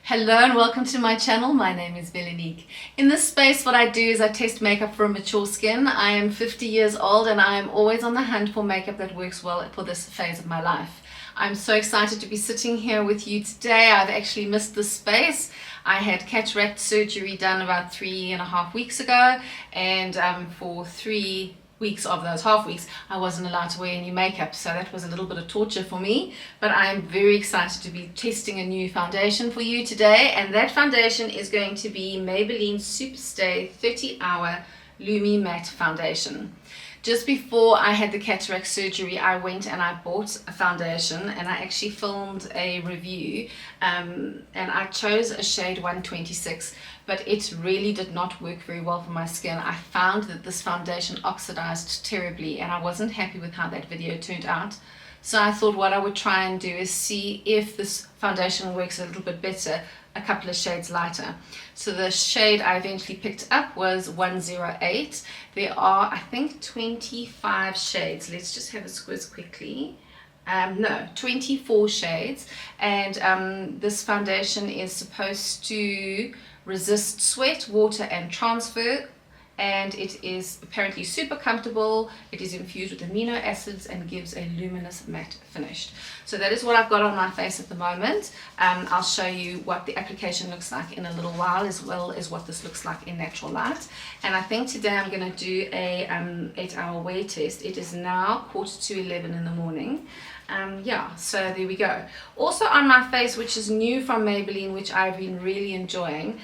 Hello and welcome to my channel. My name is Velanique. In this space, what I do is I test makeup for mature skin. I am 50 years old and I am always on the hunt for makeup that works well for this phase of my life. I'm so excited to be sitting here with you today. I've actually missed this space. I had cataract surgery done about 3.5 weeks ago, and for 3 weeks of those half weeks I wasn't allowed to wear any makeup, so that was a little bit of torture for me. But I'm very excited to be testing a new foundation for you today, and that foundation is going to be Maybelline SuperStay 30-Hour Lumi Matte Foundation. Just before I had the cataract surgery, I went and I bought a foundation, and I actually filmed a review, and I chose a shade 126, but it really did not work very well for my skin. I found that this foundation oxidized terribly and I wasn't happy with how that video turned out. So I thought what I would try and do is see if this foundation works a little bit better, a couple of shades lighter. So the shade I eventually picked up was 108. There are, I think, 25 shades. Let's just have a squiz quickly. No, 24 shades, and this foundation is supposed to resist sweat, water and transfer, and it is apparently super comfortable. It is infused with amino acids and gives a luminous matte finish. So that is what I've got on my face at the moment. I'll show you what the application looks like in a little while, as well as what this looks like in natural light. And I think today I'm going to do a 8-hour wear test. It is now 10:45 in the morning. Yeah, so there we go. Also on my face, which is new from Maybelline, which I've been really enjoying,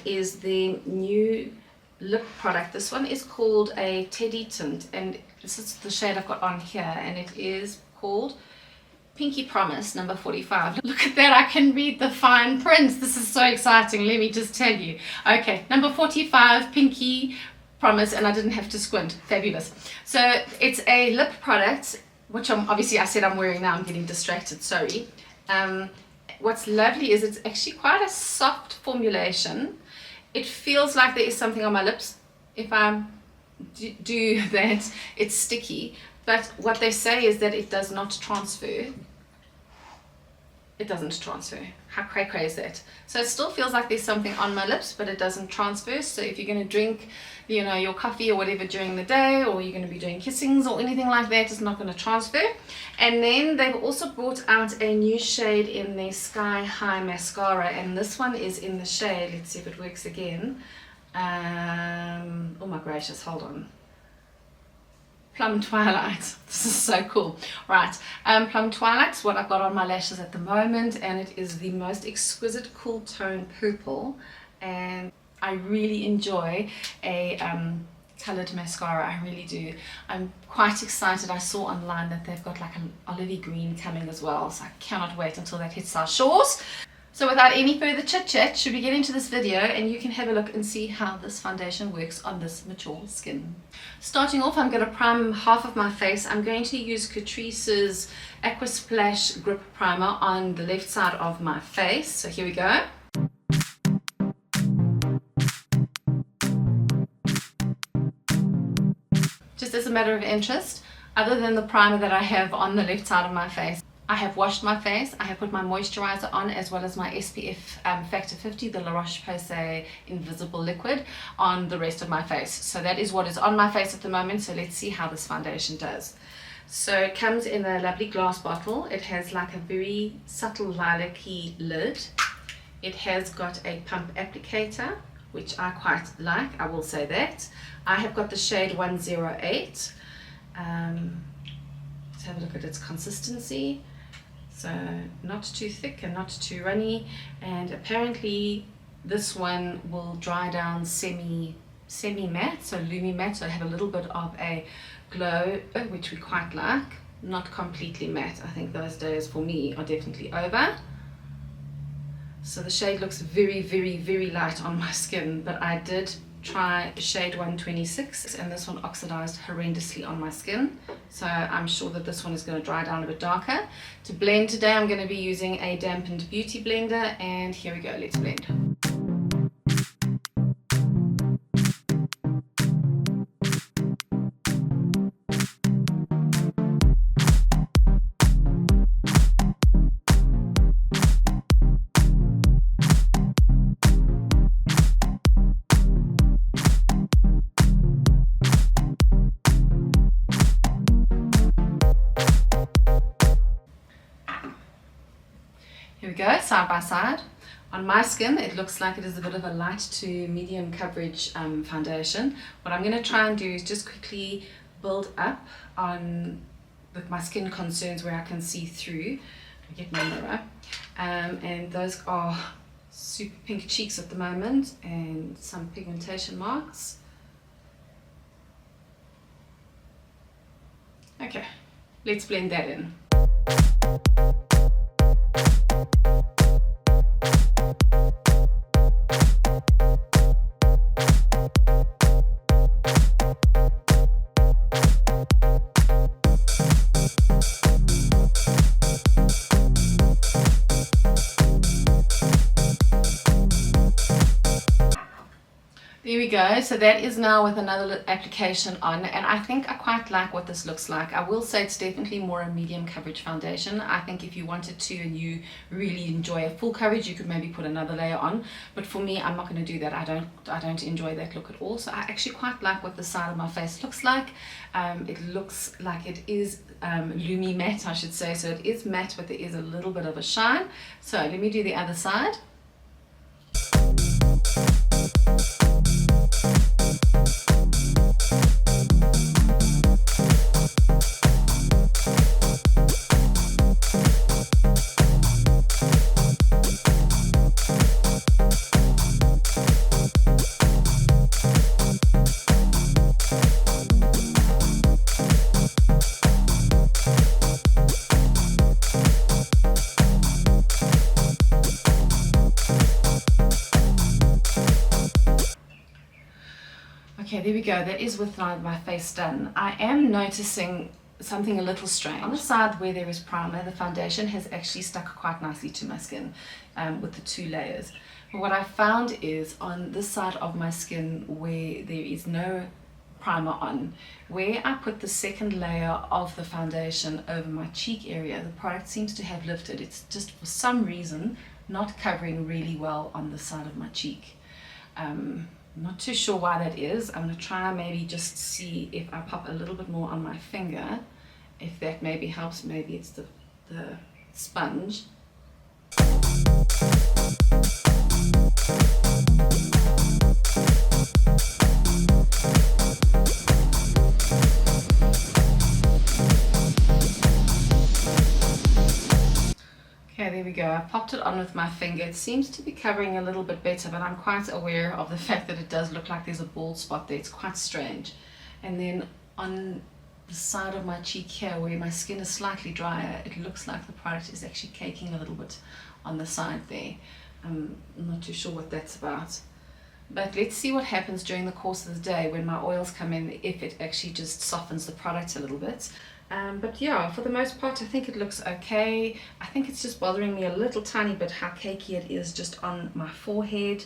is the new lip product. This one is called a Teddy Tint, and this is the shade I've got on here, and it is called Pinky Promise number 45. Look at that, I can read the fine print. This is so exciting, let me just tell you. Okay, number 45, Pinky Promise, and I didn't have to squint. Fabulous. So it's a lip product, which I said I'm wearing now. I'm getting distracted, sorry. What's lovely is it's actually quite a soft formulation. It feels like there is something on my lips. If I do that, it's sticky. But what they say is that it does not transfer. It doesn't transfer. How cray-cray is that? So it still feels like there's something on my lips, but it doesn't transfer. So if you're going to drink, you know, your coffee or whatever during the day, or you're going to be doing kissings or anything like that, it's not going to transfer. And then they've also brought out a new shade in their Sky High Mascara, and this one is in the shade, let's see if it works again. Oh my gracious, hold on. Plum Twilight. This is so cool. Right, Plum Twilight is what I've got on my lashes at the moment, and it is the most exquisite cool tone purple, and I really enjoy a coloured mascara. I really do. I'm quite excited. I saw online that they've got like an olivey green coming as well, so I cannot wait until that hits our shores. So without any further chit chat, should we get into this video and you can have a look and see how this foundation works on this mature skin. Starting off, I'm going to prime half of my face. I'm going to use Catrice's Aqua Splash Grip Primer on the left side of my face. So here we go. Just as a matter of interest, other than the primer that I have on the left side of my face, I have washed my face, I have put my moisturizer on, as well as my SPF factor 50, the La Roche-Posay Invisible Liquid, on the rest of my face. So that is what is on my face at the moment, so let's see how this foundation does. So it comes in a lovely glass bottle. It has like a very subtle lilac-y lid. It has got a pump applicator, which I quite like, I will say that. I have got the shade 108. Let's have a look at its consistency. So not too thick and not too runny, and apparently this one will dry down semi-matte, so Lumi Matte, so I have a little bit of a glow, which we quite like. Not completely matte. I think those days for me are definitely over. So the shade looks very, very, very light on my skin, but I did try shade 126, and this one oxidized horrendously on my skin, so I'm sure that this one is going to dry down a bit darker. To blend today, I'm going to be using a dampened beauty blender, and here we go, let's blend. side by side. On my skin, it looks like it is a bit of a light to medium coverage foundation. What I'm going to try and do is just quickly build up on my skin concerns where I can see through. I get my mirror. And those are super pink cheeks at the moment and some pigmentation marks. Okay, let's blend that in. There we go. So that is now with another application on, and I think I quite like what this looks like. I will say it's definitely more a medium coverage foundation. I think if you wanted to and you really enjoy a full coverage, you could maybe put another layer on, but for me, I'm not going to do that. I don't enjoy that look at all. So I actually quite like what the side of my face looks like. It looks like it is Lumi Matte, I should say. So it is matte, but there is a little bit of a shine. So let me do the other side. Okay, there we go. That is with my face done. I am noticing something a little strange. On the side where there is primer, the foundation has actually stuck quite nicely to my skin with the two layers. But what I found is on this side of my skin where there is no primer on, where I put the second layer of the foundation over my cheek area, the product seems to have lifted. It's just for some reason not covering really well on the side of my cheek. I'm not too sure why that is. I'm going to try and maybe just see if I pop a little bit more on my finger, if that maybe helps. Maybe it's the sponge. Okay, there we go. I popped it on with my finger. It seems to be covering a little bit better, but I'm quite aware of the fact that it does look like there's a bald spot there. It's quite strange. And then on the side of my cheek here, where my skin is slightly drier, it looks like the product is actually caking a little bit on the side there. I'm not too sure what that's about. But let's see what happens during the course of the day when my oils come in, if it actually just softens the product a little bit. But yeah, for the most part, I think it looks okay. I think it's just bothering me a little tiny bit how cakey it is just on my forehead.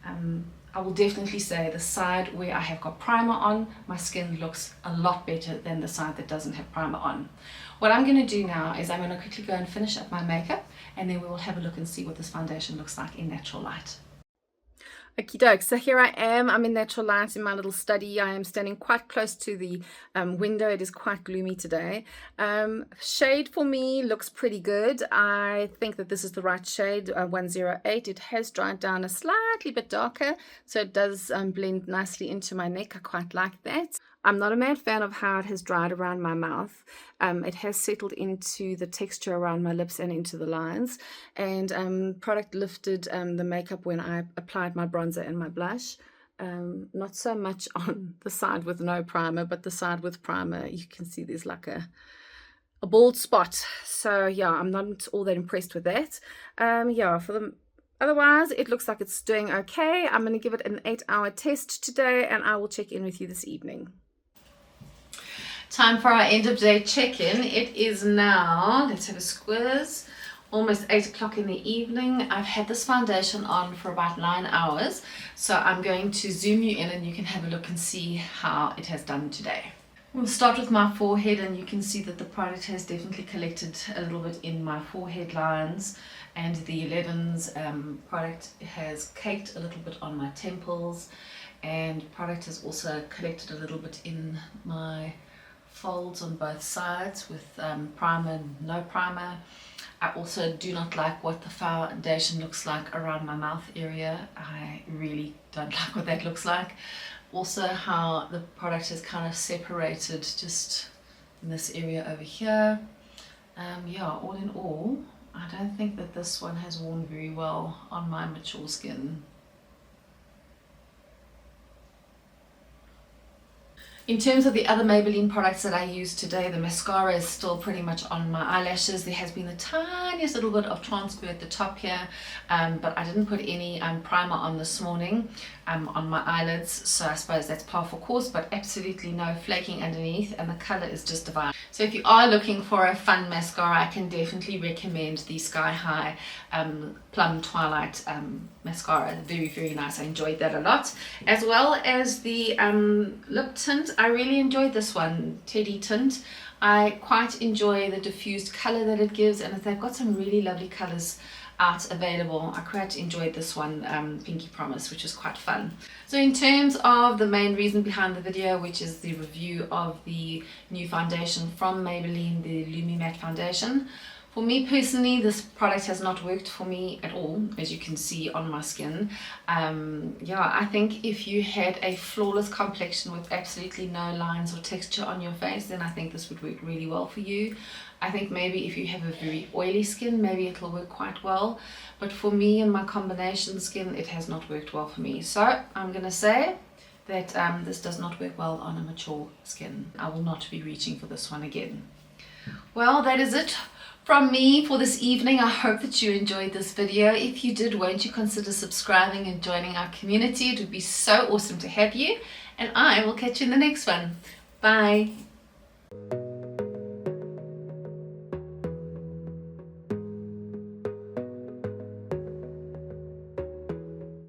I will definitely say the side where I have got primer on, my skin looks a lot better than the side that doesn't have primer on. What I'm going to do now is I'm going to quickly go and finish up my makeup, and then we will have a look and see what this foundation looks like in natural light. Okie doke, so here I am. I'm in natural light in my little study. I am standing quite close to the window. It is quite gloomy today. Shade for me looks pretty good. I think that this is the right shade, 108. It has dried down a slightly bit darker, so it does blend nicely into my neck. I quite like that. I'm not a mad fan of how it has dried around my mouth. It has settled into the texture around my lips and into the lines. And product lifted the makeup when I applied my bronzer and my blush. Not so much on the side with no primer, but the side with primer, you can see there's like a bald spot. So yeah, I'm not all that impressed with that. Yeah, otherwise, it looks like it's doing okay. I'm going to give it an 8-hour test today, and I will check in with you this evening. Time for our end of day check-in. It is now, let's have a squiz, almost 8 o'clock in the evening. I've had this foundation on for about 9 hours, so I'm going to zoom you in and you can have a look and see how it has done today. We'll start with my forehead, and you can see that the product has definitely collected a little bit in my forehead lines, and the 11's product has caked a little bit on my temples, and product has also collected a little bit in my folds on both sides with primer and no primer. I also do not like what the foundation looks like around my mouth area. I really don't like what that looks like. Also how the product is kind of separated just in this area over here. Yeah, all in all, I don't think that this one has worn very well on my mature skin. In terms of the other Maybelline products that I use today, the mascara is still pretty much on my eyelashes. There has been the tiniest little bit of transfer at the top here, but I didn't put any primer on this morning on my eyelids, so I suppose that's par for course, but absolutely no flaking underneath, and the color is just divine. So if you are looking for a fun mascara, I can definitely recommend the Sky High Plum Twilight mascara. Very, very nice. I enjoyed that a lot. As well as the lip tint. I really enjoyed this one, Teddy Tint. I quite enjoy the diffused color that it gives, and they've got some really lovely colors out available. I quite enjoyed this one, Pinky Promise, which is quite fun. So in terms of the main reason behind the video, which is the review of the new foundation from Maybelline, the Lumi Matte foundation, for me personally, this product has not worked for me at all, as you can see on my skin. Yeah, I think if you had a flawless complexion with absolutely no lines or texture on your face, then I think this would work really well for you. I think maybe if you have a very oily skin, maybe it'll work quite well. But for me and my combination skin, it has not worked well for me. So I'm going to say that this does not work well on a mature skin. I will not be reaching for this one again. Well, that is it from me for this evening. I hope that you enjoyed this video. If you did, won't you consider subscribing and joining our community? It would be so awesome to have you. And I will catch you in the next one. Bye.